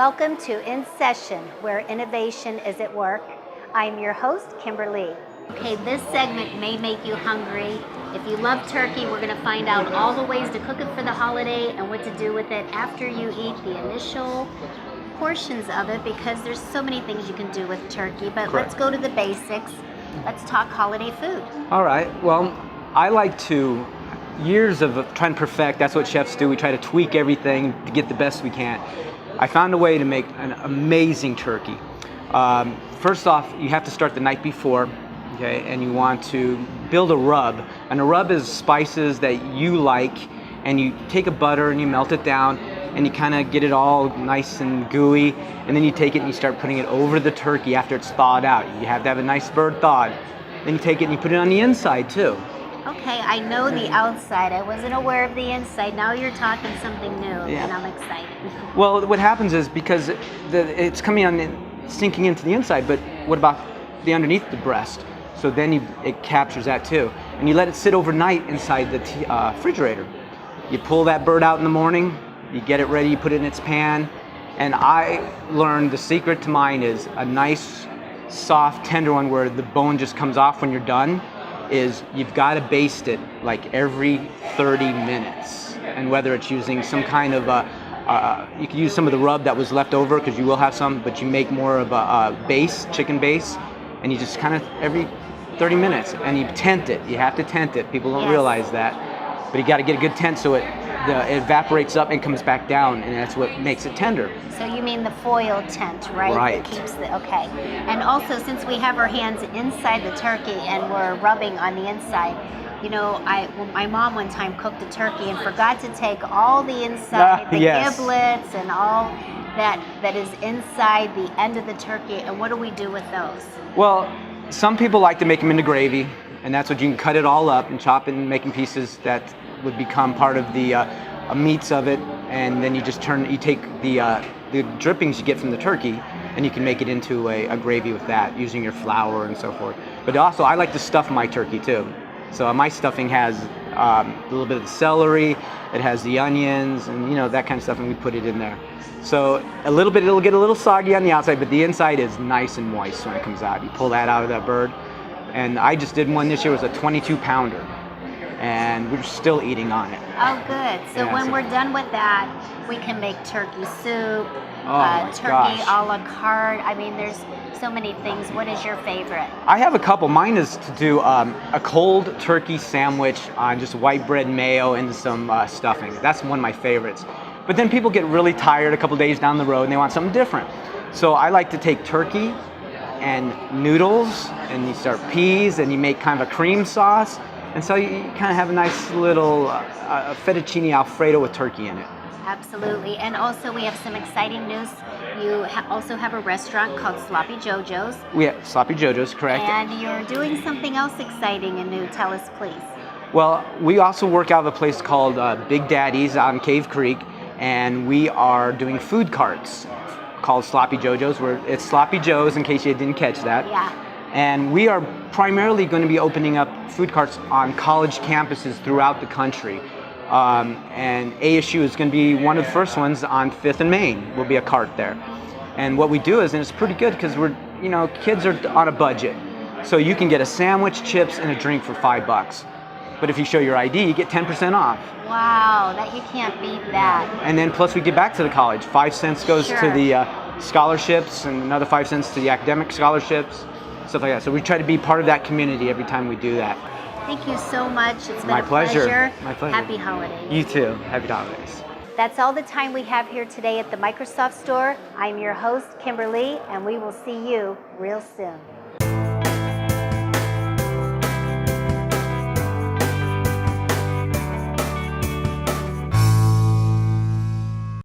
Welcome to In Session, where innovation is at work. I'm your host, Kimber Leigh. Okay, this segment may make you hungry. If you love turkey, we're going to find out all the ways to cook it for the holiday and what to do with it after you eat the initial portions of it, because there's so many things you can do with turkey. But Correct. Let's go to the basics. Let's talk holiday food. All right. Well, I like to, years of trying to perfect, that's what chefs do. We try to tweak everything to get the best we can. I found a way to make an amazing turkey. First off, you have to start the night before, okay? And you want to build a rub. And a rub is spices that you like, and you take a butter and you melt it down, and you kind of get it all nice and gooey, and then you take it and you start putting it over the turkey after it's thawed out. You have to have a nice bird thawed. Then you take it and you put it on the inside too. Okay, I know the outside. I wasn't aware of the inside. Now you're talking something new, Yeah. and I'm excited. Well, what happens is, because it's coming on, sinking into the inside, but what about the underneath the breast? So then it captures that too. And you let it sit overnight inside the refrigerator. You pull that bird out in the morning, you get it ready, you put it in its pan, and I learned the secret to mine is a nice, soft, tender one where the bone just comes off when you're done, is you've got to baste it like every 30 minutes. And whether it's using some kind of you can use some of the rub that was left over, because you will have some, but you make more of a base, chicken base, and you just kind of every 30 minutes, and you tent it. You have to tent it. People don't realize that, but you got to get a good tent so it evaporates up and comes back down, and that's what makes it tender. So you mean the foil tent, right? Right. That keeps the, okay. And also, since we have our hands inside the turkey and we're rubbing on the inside, you know, my mom one time cooked a turkey and forgot to take all the inside, the yes. giblets and all that is inside the end of the turkey. And what do we do with those? Well, some people like to make them into gravy, and that's what you can cut it all up and chop it and making pieces that would become part of the meats of it, and then you take the drippings you get from the turkey, and you can make it into a gravy with that, using your flour and so forth. But also, I like to stuff my turkey too. So my stuffing has a little bit of the celery, it has the onions, and that kind of stuff, and we put it in there. So a little bit, it'll get a little soggy on the outside, but the inside is nice and moist when it comes out. You pull that out of that bird. And I just did one this year, it was a 22-pounder. And we're still eating on it. Oh, good. So when we're done with that, we can make turkey soup, turkey a la carte. I mean, there's so many things. What is your favorite? I have a couple. Mine is to do a cold turkey sandwich on just white bread, mayo, and some stuffing. That's one of my favorites. But then people get really tired a couple days down the road and they want something different. So I like to take turkey and noodles, and you start peas, and you make kind of a cream sauce. And so you kind of have a nice little fettuccine Alfredo with turkey in it. Absolutely. And also, we have some exciting news. You also have a restaurant called Sloppy Jojo's. We have Sloppy Jojo's, correct. And you're doing something else exciting and new. Tell us, please. Well, we also work out of a place called Big Daddy's out in Cave Creek, and we are doing food carts called Sloppy Jojo's, where it's Sloppy Joe's, in case you didn't catch that. Yeah. And we are primarily going to be opening up food carts on college campuses throughout the country. And ASU is going to be one of the first ones on 5th and Main. Will be a cart there. And what we do is, and it's pretty good because kids are on a budget. So you can get a sandwich, chips, and a drink for $5. But if you show your ID, you get 10% off. Wow, that you can't beat that. And then plus we give back to the college. 5 cents goes Sure. to the scholarships, and another 5 cents to the academic scholarships. Stuff like that. So we try to be part of that community every time we do that. Thank you so much. It's been My a pleasure. My pleasure. Happy holidays. You too. Happy holidays. That's all the time we have here today at the Microsoft Store. I'm your host, Kimber Leigh, and we will see you real soon.